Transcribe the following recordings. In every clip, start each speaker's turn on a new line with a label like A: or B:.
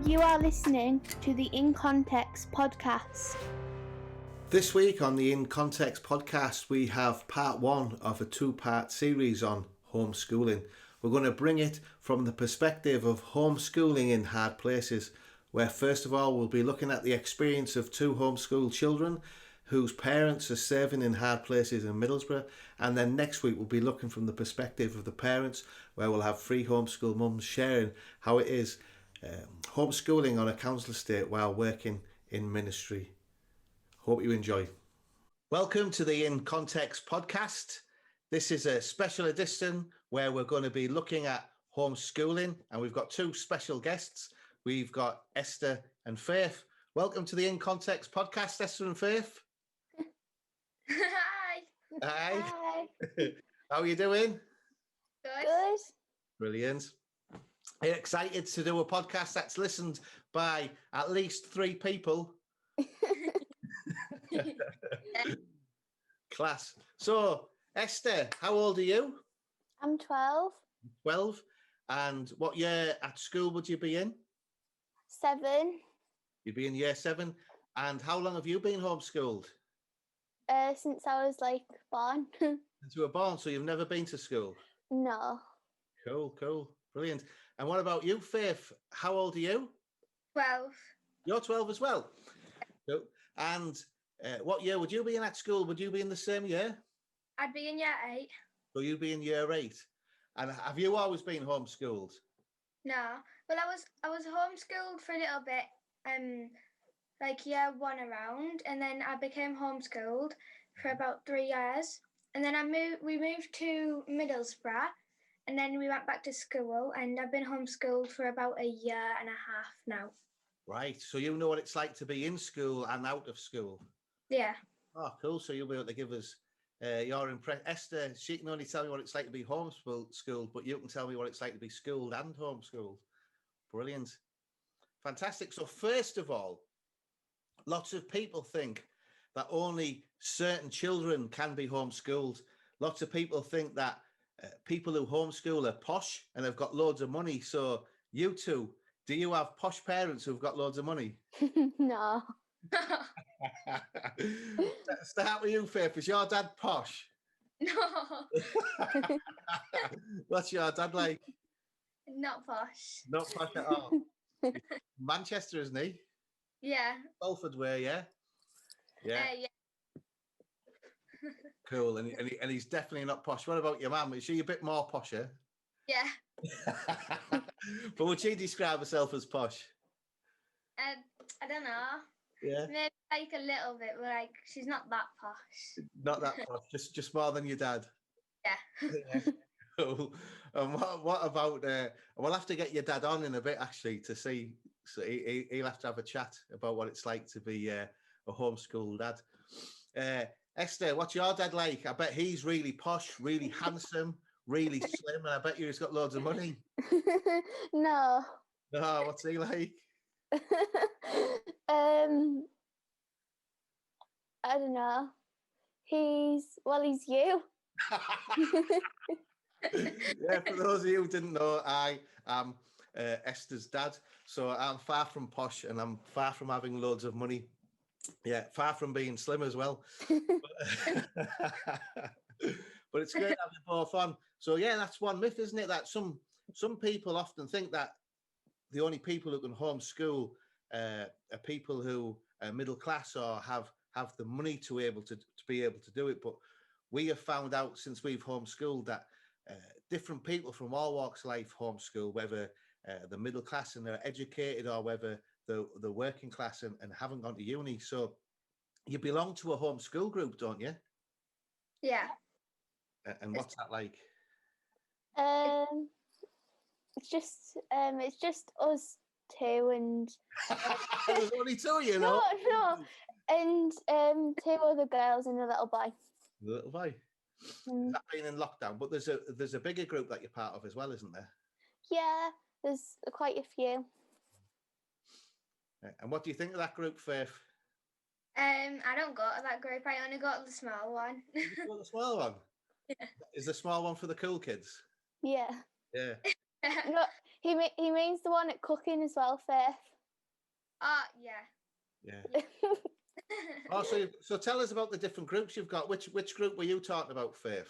A: You are listening to the In Context podcast.
B: This week on the In Context podcast, we have part one of a two-part series on homeschooling. We're going to bring it from the perspective of homeschooling in hard places, where first of all we'll be looking at the experience of two homeschooled children whose parents are serving in hard places in Middlesbrough, and then next week we'll be looking from the perspective of the parents, where we'll have three homeschool mums sharing how it is homeschooling on a council estate while working in ministry. Hope you enjoy. Welcome to the In Context podcast. This is a special edition where we're going to be looking at homeschooling, and we've got two special guests. We've got Esther and Faith. Welcome to the In Context podcast, Esther and Faith.
C: Hi.
B: Hi.
A: Hi.
B: How are you doing?
A: Good.
B: Brilliant. Are you excited to do a podcast that's listened by at least three people? Class. So, Esther, how old are you?
A: I'm 12.
B: 12. And what year at school would you be in?
A: 7.
B: You'd be in year 7. And how long have you been homeschooled?
A: Since I was born.
B: Since you were born, so you've never been to school?
A: No.
B: Cool. Brilliant. And what about you, Faith? How old are you?
C: 12.
B: You're 12 as well. Cool. And what year would you be in at school? Would you be in the same year?
C: I'd be in year 8.
B: So you'd be in year 8. And have you always been homeschooled?
C: No. Well, I was homeschooled for a little bit, year 1 around, and then I became homeschooled for about 3 years. And then we moved to Middlesbrough, and then we went back to school, and I've been homeschooled for about a year and a half now.
B: Right. So you know what it's like to be in school and out of school?
C: Yeah.
B: Oh, cool. So you'll be able to give us your impression. Esther, she can only tell me what it's like to be homeschooled, but you can tell me what it's like to be schooled and homeschooled. Brilliant. Fantastic. So first of all, lots of people think that only certain children can be homeschooled. Lots of people think that people who homeschool are posh and have got loads of money. So you two, do you have posh parents who've got loads of money?
A: No.
B: Start with you, Faith. Is your dad posh?
C: No.
B: What's your dad like?
C: Not posh.
B: Not posh at all. Manchester, isn't he?
C: Yeah.
B: Salford way, yeah? Yeah.
C: Yeah.
B: Cool. And he's definitely not posh. What about your mum? Is she a bit more posher?
C: Yeah.
B: But would she describe herself as posh?
C: I don't know.
B: Yeah.
C: Maybe a little bit, but she's not that posh.
B: Not that posh, just more than your dad.
C: Yeah.
B: Yeah. Cool. And what about? We'll have to get your dad on in a bit actually to see. So he'll have to have a chat about what it's like to be a homeschool dad. Esther, what's your dad like? I bet he's really posh, really handsome, really slim, and I bet he's got loads of money.
A: No.
B: Oh, what's he like?
A: I don't know. He's you.
B: Yeah, for those of you who didn't know, I am Esther's dad. So I'm far from posh and I'm far from having loads of money. Yeah, far from being slim as well. But it's great having both on. So yeah, that's one myth, isn't it? That some people often think that the only people who can homeschool are people who are middle class or have the money to be able to do it. But we have found out since we've homeschooled that different people from all walks of life homeschool, whether the middle class and they're educated or whether the working class and haven't gone to uni. So you belong to a homeschool group, don't you?
C: Yeah.
B: And what's that like?
A: It's just us two and
B: There's only two, you know.
A: No, and 2 other girls and a little boy.
B: Little boy. That being in lockdown, but there's a bigger group that you're part of as well, isn't there?
A: Yeah, there's quite a few.
B: And what do you think of that group, Faith?
C: I don't go to that group. I only go to the small one.
B: The small one?
C: Yeah.
B: Is the small one for the cool kids?
A: Yeah.
B: Yeah.
A: No, he means the one at cooking as well, Faith.
C: yeah.
B: Yeah. Oh, so tell us about the different groups you've got. Which group were you talking about, Faith?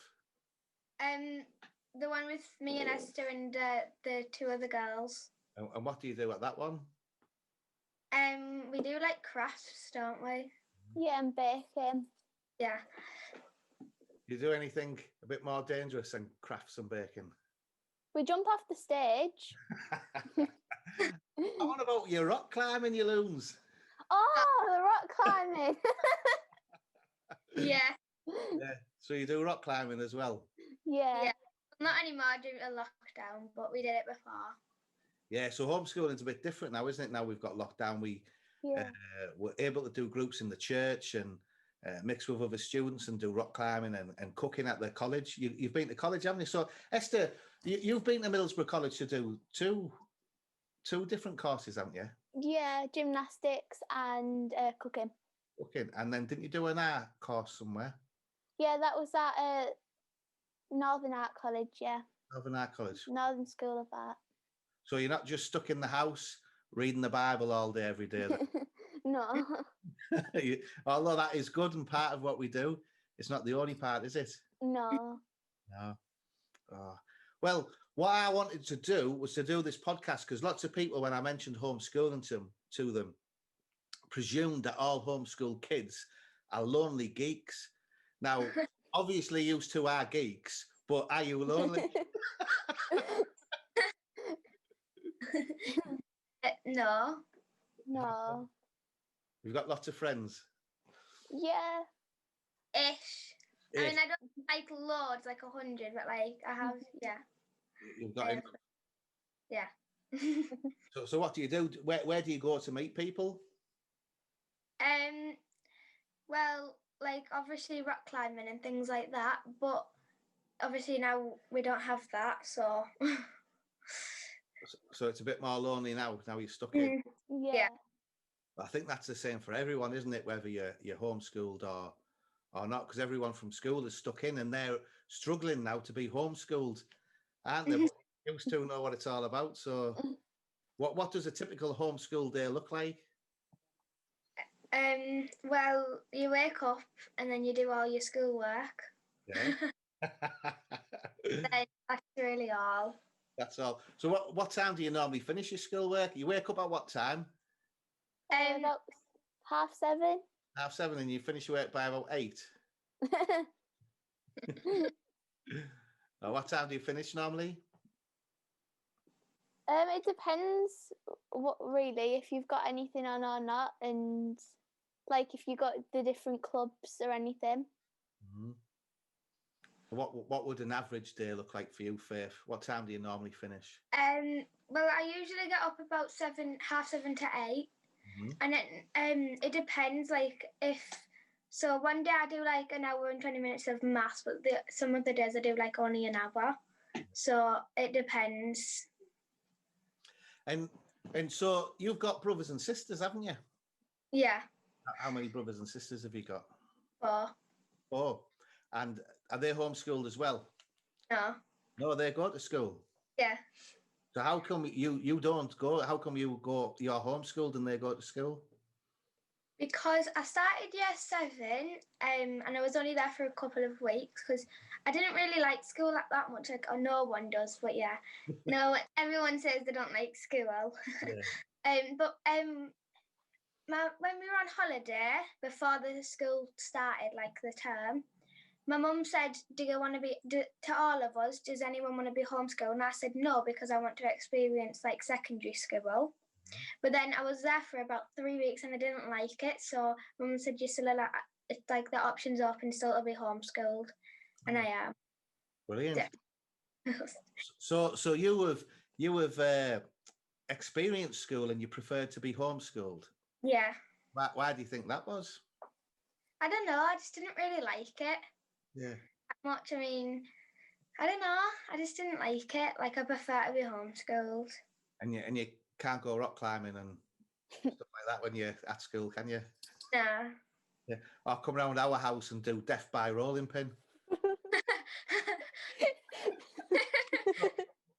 C: The one with me and Esther and the two other girls.
B: And what do you do at that one?
C: We do like crafts, don't we?
A: Yeah, and baking.
C: Yeah.
B: You do anything a bit more dangerous than crafts and baking?
A: We jump off the stage.
B: What about your rock climbing, you loons?
A: Oh, the rock climbing.
C: Yeah.
B: Yeah. So you do rock climbing as well?
A: Yeah.
C: Not anymore due to lockdown, but we did it before.
B: Yeah. So homeschooling's a bit different now, isn't it? Now we've got lockdown. We're able to do groups in the church and mix with other students and do rock climbing and cooking at the college. You've been to college, haven't you? So Esther, you've been to Middlesbrough College to do two different courses, haven't you?
A: Yeah, gymnastics and cooking.
B: Okay, and then didn't you do an art course somewhere?
A: Yeah, that was at Northern Art College, yeah.
B: Northern Art College.
A: Northern School of Art.
B: So you're not just stuck in the house reading the Bible all day, every day?
A: No.
B: Although that is good and part of what we do, it's not the only part, is it?
A: No.
B: No. Oh. Well, what I wanted to do was to do this podcast because lots of people, when I mentioned homeschooling to them, presumed that all homeschool kids are lonely geeks. Now, obviously, you two are geeks, but are you lonely?
C: No.
A: No.
B: We've got lots of friends.
A: Yeah.
C: Ish. I mean, I don't like loads, like 100, but like I have, yeah.
B: You've got enough.
C: Yeah.
B: So what do you do? Where do you go to meet people?
C: Well, like obviously rock climbing and things like that, but obviously now we don't have that, so.
B: So it's a bit more lonely now. Now you're stuck in.
A: Yeah.
B: I think that's the same for everyone, isn't it? Whether you're homeschooled or not, because everyone from school is stuck in and they're struggling now to be homeschooled, aren't they? But used to know what it's all about. So, what does a typical homeschool day look like?
C: Well, you wake up and then you do all your schoolwork.
B: Yeah.
C: That's really all.
B: That's all. So what time do you normally finish your schoolwork? You wake up at what time?
A: About 7:30.
B: 7:30, and you finish your work by about 8. What time do you finish normally?
A: It depends what really if you've got anything on or not, and like if you got the different clubs or anything.
B: Mm-hmm. What would an average day look like for you, Faith? What time do you normally finish?
C: Well, I usually get up about 7:30 to 8,
B: mm-hmm.
C: and then it depends. Like so one day I do like an hour and 20 minutes of maths, but some of the days I do like only an hour. So it depends.
B: And so you've got brothers and sisters, haven't you?
C: Yeah.
B: How many brothers and sisters have you got?
C: 4.
B: 4. And are they homeschooled as well?
C: No.
B: No, they go to school.
C: Yeah.
B: So how come you don't go? How come you're homeschooled and they go to school?
C: Because I started year 7, and I was only there for a couple of weeks because I didn't really like school that much. Like, no one does, but yeah, no, everyone says they don't like school.
B: Yeah.
C: But when we were on holiday before the school started, like the term, my mum said, "Do you want to be to all of us? Does anyone want to be homeschooled?" And I said no because I want to experience like secondary school. But then I was there for about 3 weeks and I didn't like it. So Mum said, "You still it's like the option's open still to be homeschooled," and I am.
B: Brilliant. So you have experienced school and you preferred to be homeschooled.
C: Yeah.
B: Why do you think that was?
C: I don't know. I just didn't really like it.
B: Yeah.
C: Much. I mean, I don't know. I just didn't like it. Like I prefer to be homeschooled.
B: And you can't go rock climbing and stuff like that when you're at school, can you?
C: No.
B: Yeah. Or come around our house and do death by rolling pin.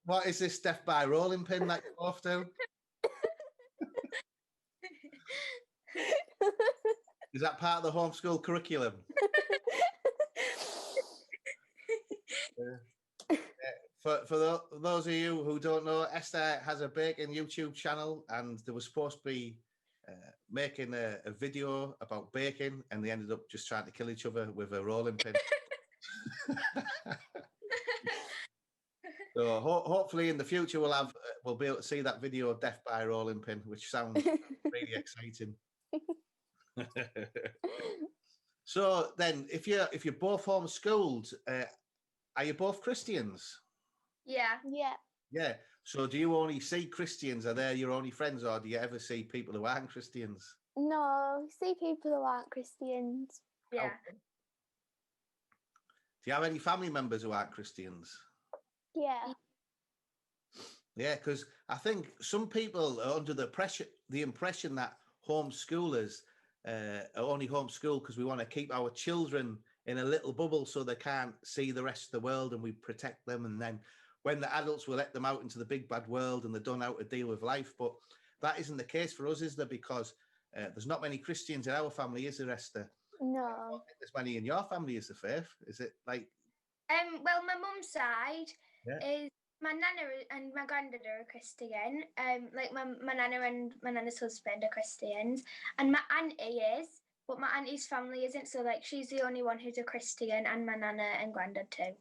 B: What is this death by rolling pin that you both do? Is that part of the homeschool curriculum? For those of you who don't know, Esther has a baking YouTube channel, and they were supposed to be making a video about baking, and they ended up just trying to kill each other with a rolling pin. So hopefully in the future we'll be able to see that video of death by rolling pin, which sounds really exciting. So then, if you're both homeschooled, are you both Christians?
C: Yeah.
B: Yeah. So do you only see Christians? Are they your only friends, or do you ever see people who aren't Christians?
A: No, see people who aren't Christians.
C: Yeah.
B: Do you have any family members who aren't Christians?
A: Yeah.
B: Yeah, because I think some people are under the impression that homeschoolers are only homeschooled because we want to keep our children in a little bubble so they can't see the rest of the world, and we protect them. And then when the adults, will let them out into the big bad world and they don't know how to deal with life. But that isn't the case for us, is there? Because there's not many Christians in our family, is there, Esther?
A: No.
B: There's many in your family, is there, Faith? Is it like?
C: Well, my mum's side
B: Yeah.
C: is my nana and my granddad are Christian. Like my nana and my nana's husband are Christians, and my auntie is, but my auntie's family isn't. So like she's the only one who's a Christian, and my nana and granddad too.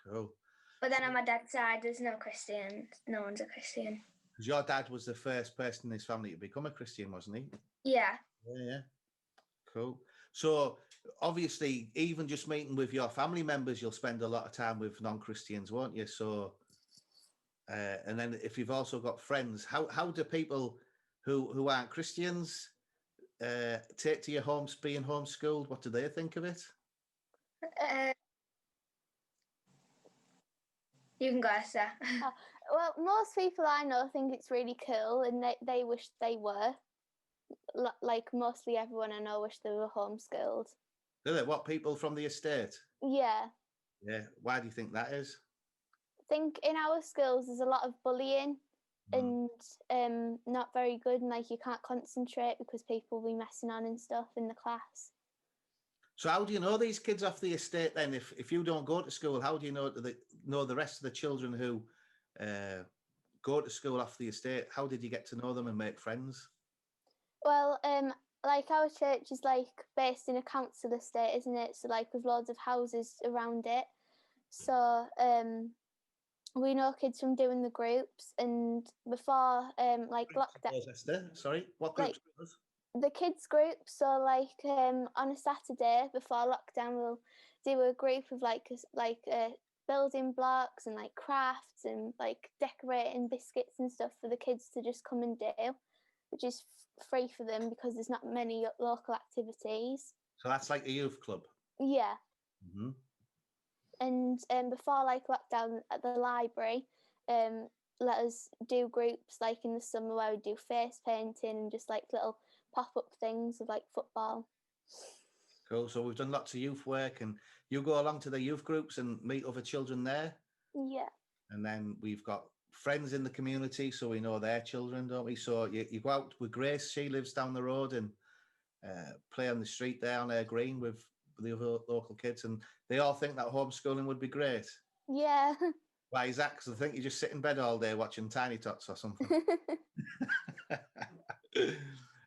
B: Cool.
C: But then on my dad's side, there's no Christians. No one's a Christian.
B: Because your dad was the first person in his family to become a Christian, wasn't he?
C: Yeah.
B: Yeah. Cool. So obviously, even just meeting with your family members, you'll spend a lot of time with non-Christians, won't you? So, and then if you've also got friends, how do people who aren't Christians take to your homes being homeschooled? What do they think of it?
C: You can go, Esther.
A: Well, most people I know think it's really cool, and they wish they were. Like mostly everyone I know wish they were homeschooled.
B: Do they? What, people from the estate?
A: Yeah.
B: Yeah. Why do you think that is?
A: I think in our schools there's a lot of bullying and not very good, and like you can't concentrate because people will be messing on and stuff in the class.
B: So how do you know these kids off the estate then? If you don't go to school, how do you know the rest of the children who go to school off the estate? How did you get to know them and make friends?
A: Well, like our church is like based in a council estate, isn't it? So like with loads of houses around it. So we know kids from doing the groups, and before like lockdown.
B: Esther, sorry, what groups?
A: The kids group. So like on a Saturday before lockdown, we'll do a group of like building blocks and like crafts and like decorating biscuits and stuff for the kids to just come and do, which is free for them because there's not many local activities.
B: So that's like a youth club?
A: Yeah.
B: Mm-hmm.
A: And before like lockdown at the library, let us do groups like in the summer where we do face painting and just like little pop-up things of like football.
B: Cool. So we've done lots of youth work, and you go along to the youth groups and meet other children there?
A: Yeah.
B: And then we've got friends in the community, so we know their children, don't we? So you go out with Grace, she lives down the road, and play on the street there on her green with the other local kids, and they all think that homeschooling would be great.
A: Yeah.
B: Why is that? Because I think you just sit in bed all day watching Tiny Tots or something.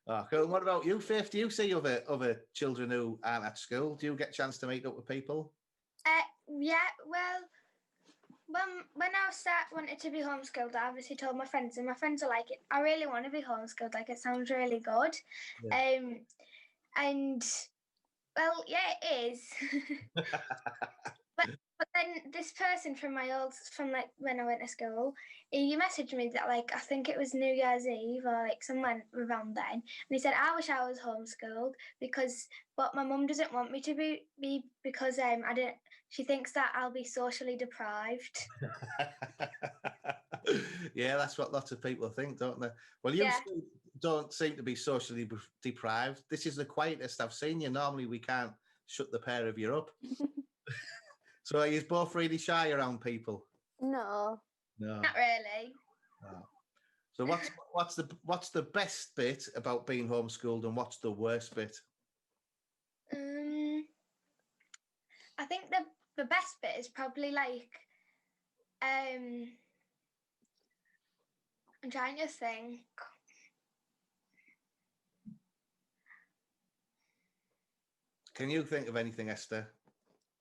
B: Oh, cool. What about you, Faith? Do you see other children who aren't at school? Do you get a chance to meet up with people?
C: Yeah, well, when I wanted to be homeschooled, I obviously told my friends, and my friends are like, I really want to be homeschooled, like it sounds really good. Yeah. And well, yeah, it is. But then this person from like when I went to school, he messaged me that like I think it was New Year's Eve or like somewhere around then, and he said I wish I was homeschooled but my mum doesn't want me to be because she thinks that I'll be socially deprived.
B: Yeah, that's what lots of people think, don't they? Well, you don't seem to be socially deprived. This is the quietest I've seen you. Normally we can't shut the pair of you up. So are you both really shy around people?
A: No.
C: Not really.
B: No. So what's the best bit about being homeschooled, and what's the worst bit?
C: I think the best bit is probably like I'm trying to think.
B: Can you think of anything, Esther?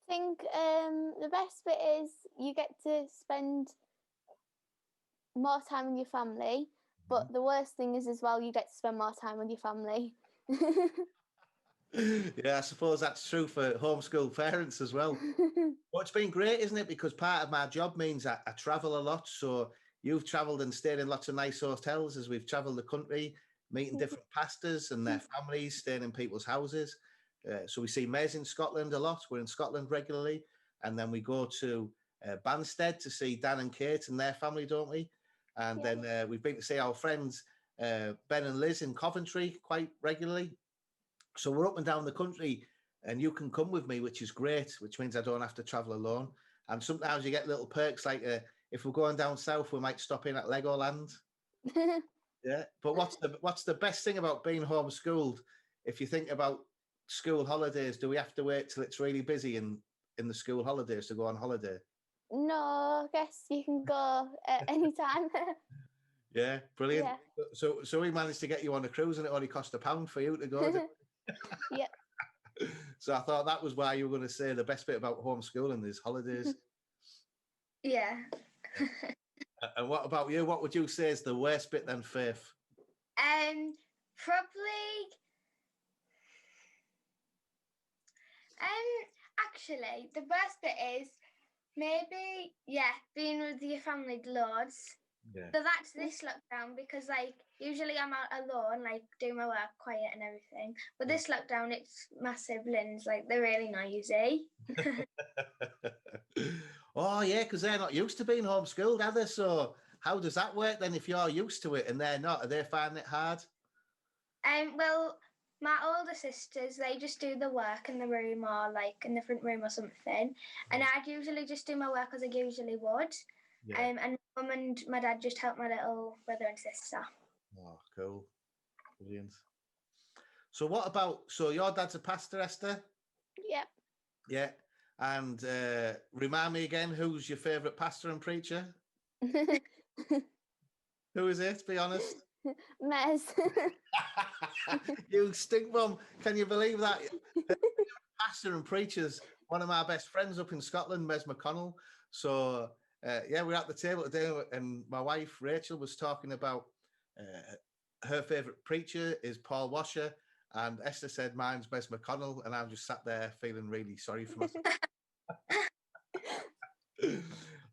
A: I think the best bit is you get to spend more time with your family, but the worst thing is as well you get to spend more time with your family.
B: Yeah, I suppose that's true for homeschool parents as well. Well, it's been great, isn't it? Because part of my job means I travel a lot. So you've travelled and stayed in lots of nice hotels as we've travelled the country, meeting different pastors and their families, staying in people's houses. So we see Mez in Scotland a lot. We're in Scotland regularly. And then we go to Banstead to see Dan and Kate and their family, don't we? And then we've been to see our friends Ben and Liz in Coventry quite regularly. So we're up and down the country, and you can come with me, which is great, which means I don't have to travel alone. And sometimes you get little perks like if we're going down south, we might stop in at Legoland. Yeah. But what's the best thing about being homeschooled? If you think about school holidays, do we have to wait till it's really busy in the school holidays to go on holiday?
A: No, I guess you can go at any time.
B: Yeah, brilliant.
A: Yeah.
B: So we managed to get you on a cruise, and it only cost £1 for you to go.
A: Yeah.
B: So I thought that was why you were going to say the best bit about homeschooling is holidays.
C: Yeah.
B: And what about you? What would you say is the worst bit then, Faith?
C: Probably. Actually, the worst bit is maybe being with your family loads.
B: Yeah.
C: So that's this lockdown because like usually I'm out alone, like doing my work quiet and everything. But this lockdown, it's massive limbs, like they're really noisy.
B: Oh yeah, because they're not used to being homeschooled, are they? So how does that work then? If you're used to it and they're not, are they finding it hard?
C: Well, my older sisters, they just do the work in the room or like in the front room or something, and I'd usually just do my work as I usually would.
B: Yeah.
C: And Mum and my dad just help my little brother and sister.
B: Oh, cool. Brilliant. So what about, so your dad's a pastor, Esther?
A: Yep.
B: Yeah. And remind me again, who's your favourite pastor and preacher? Who is it, be honest?
A: Mez.
B: You stink bum. Can you believe that? Pastor and preacher's one of my best friends up in Scotland, Mez McConnell. So we're at the table today, and my wife Rachel was talking about her favourite preacher is Paul Washer, and Esther said mine's Mez McConnell, and I'm just sat there feeling really sorry for myself.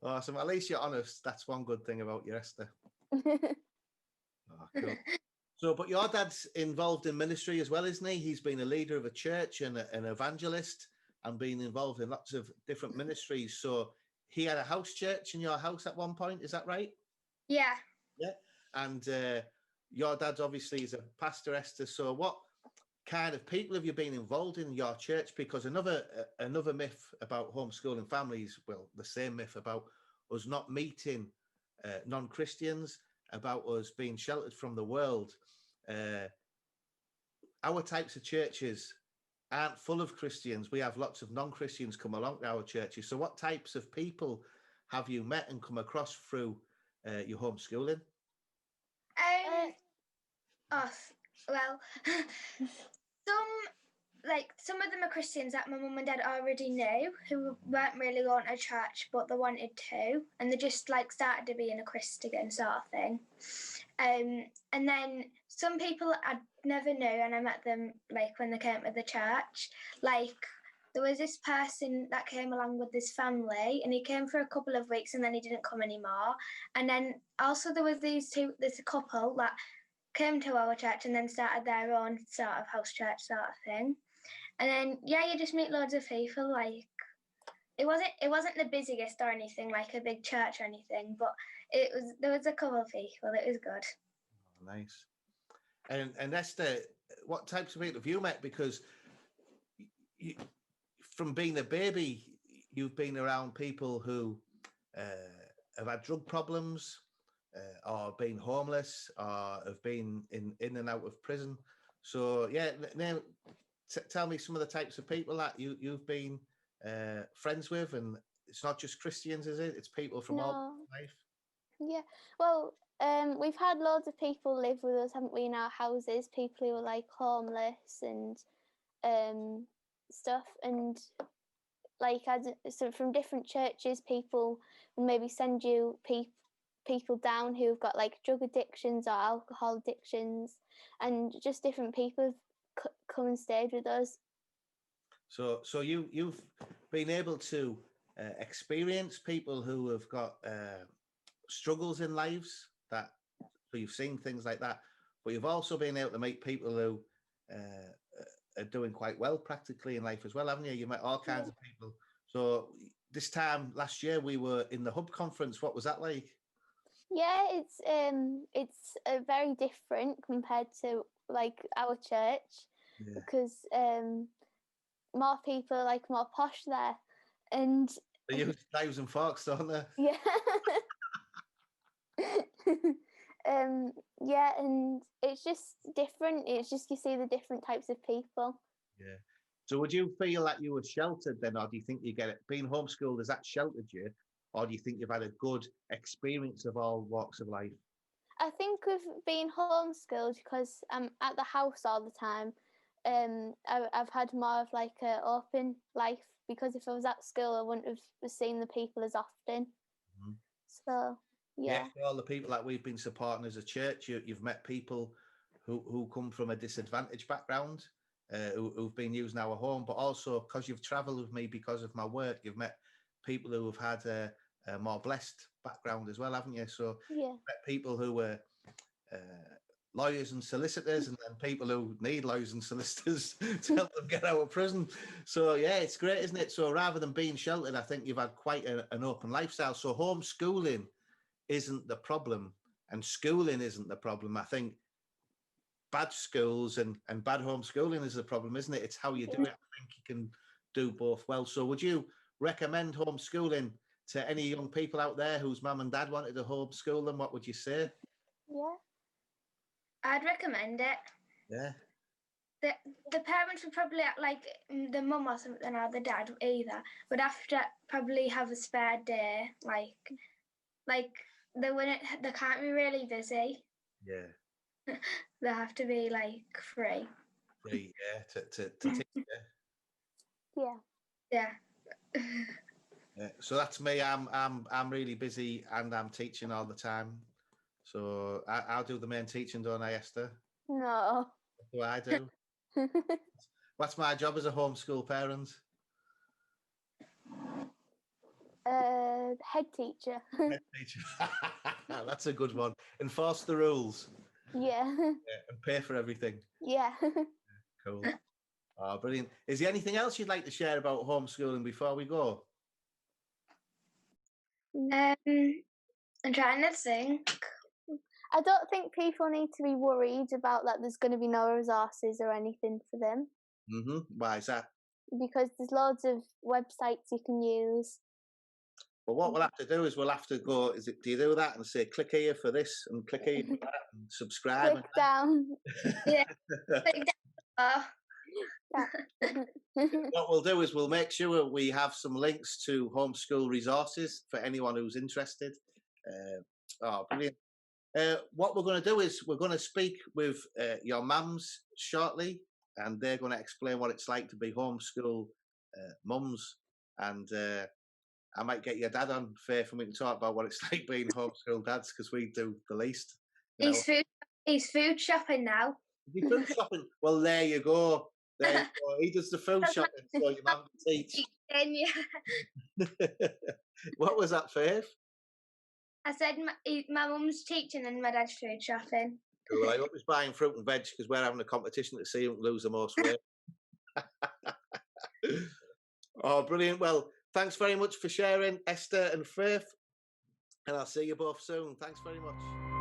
B: Awesome. At least you're honest. That's one good thing about you, Esther. Oh, cool. So, but your dad's involved in ministry as well, isn't he? He's been a leader of a church and an evangelist and been involved in lots of different ministries. So he had a house church in your house at one point, is that right? Yeah. Yeah. And your dad's obviously is a pastor, Esther. So what kind of people have you been involved in your church? Because another myth about homeschooling families, well, the same myth about us not meeting non-Christians, about us being sheltered from the world. Our types of churches aren't full of Christians. We have lots of non-Christians come along to our churches. So what types of people have you met and come across through your homeschooling?
C: Well, some of them are Christians that my mum and dad already knew who weren't really going to church, but they wanted to, and they just like started to be in a Christian sort of thing. And then some people I never knew, and I met them like when they came to the church. Like there was this person that came along with this family, and he came for a couple of weeks, and then he didn't come anymore. And then also there was this couple that came to our church and then started their own sort of house church sort of thing. And then you just meet loads of people. Like it wasn't the busiest or anything, like a big church or anything, but there was a couple of people. It was good.
B: Oh, nice. And Esther, what types of people have you met? Because from being a baby, you've been around people who have had drug problems, or been homeless, or have been in and out of prison. So yeah, now tell me some of the types of people that you've been friends with, and it's not just Christians, is it? It's people from all
A: No.
B: life.
A: Yeah. Well, we've had loads of people live with us, haven't we, in our houses? People who are like homeless and stuff, and like so from different churches, people will maybe send you people down who've got like drug addictions or alcohol addictions, and just different people have come and stayed with us.
B: So you've been able to experience people who have got struggles in lives, that so you've seen things like that, but you've also been able to meet people who are doing quite well practically in life as well, haven't you? You met all kinds of people. So this time last year we were in the Hub conference. What was that like?
A: Yeah, it's very different compared to like our church, because more people like more posh there, and
B: They use knives and forks, don't they?
A: yeah. Yeah, and it's just different. It's just you see the different types of people.
B: Yeah. So would you feel that you were sheltered then, or do you think you get it being homeschooled, has that sheltered you, or do you think you've had a good experience of all walks of life?
A: I think with being homeschooled, because I'm at the house all the time, I've had more of like an open life, because if I was at school, I wouldn't have seen the people as often.
B: Mhm.
A: So yeah.
B: For all the people that we've been supporting as a church, you've met people who come from a disadvantaged background, who've been using our home, but also because you've travelled with me because of my work, you've met people who have had a more blessed background as well, haven't you? So
A: Yeah.
B: met people who were lawyers and solicitors, and then people who need lawyers and solicitors to help them get out of prison. So yeah, it's great, isn't it? So rather than being sheltered, I think you've had quite an open lifestyle. So homeschooling isn't the problem, and schooling isn't the problem. I think bad schools and bad homeschooling is the problem, isn't it? It's how you do it. I think you can do both well. So would you recommend homeschooling to any young people out there whose mum and dad wanted to homeschool them? What would you say?
A: Yeah.
C: I'd recommend it.
B: Yeah.
C: The parents would probably, like the mum or something, or the dad either, would have to probably have a spare day. Like they can't be really busy.
B: Yeah.
C: They have to be like free.
B: Free, yeah, to teach.
A: Yeah.
C: Yeah.
B: Yeah. So that's me. I'm really busy and I'm teaching all the time. So I'll do the main teaching, don't I, Esther?
A: No.
B: What do I do? What's my job as a homeschool parent?
A: Head teacher.
B: Head teacher. That's a good one. Enforce the rules.
A: Yeah.
B: And pay for everything.
A: Yeah.
B: Cool. Oh, brilliant. Is there anything else you'd like to share about homeschooling before we go?
C: I'm trying to think.
A: I don't think people need to be worried about that there's going to be no resources or anything for them,
B: Why is that?
A: because there's loads of websites you can use.
B: Well, what we'll have to do is we'll have to go. Do you do that and say click here for this and click here for that and subscribe?
A: Click down.
C: Yeah.
B: What we'll do is we'll make sure we have some links to homeschool resources for anyone who's interested. Brilliant. What we're going to do is we're going to speak with your mums shortly, and they're going to explain what it's like to be homeschool mums. And I might get your dad on, Faith, and we can talk about what it's like being homeschool dads, because we do the least.
C: He's food shopping now.
B: Is he food shopping? Well, there you go. There you go. He does the food shopping, so your mum can teach. What was that, Faith?
C: I said my mum's teaching and my dad's food shopping.
B: Cool. I hope he's buying fruit and veg, because we're having a competition to see who can lose the most weight. Oh, brilliant. Well, thanks very much for sharing, Esther and Faith. And I'll see you both soon. Thanks very much.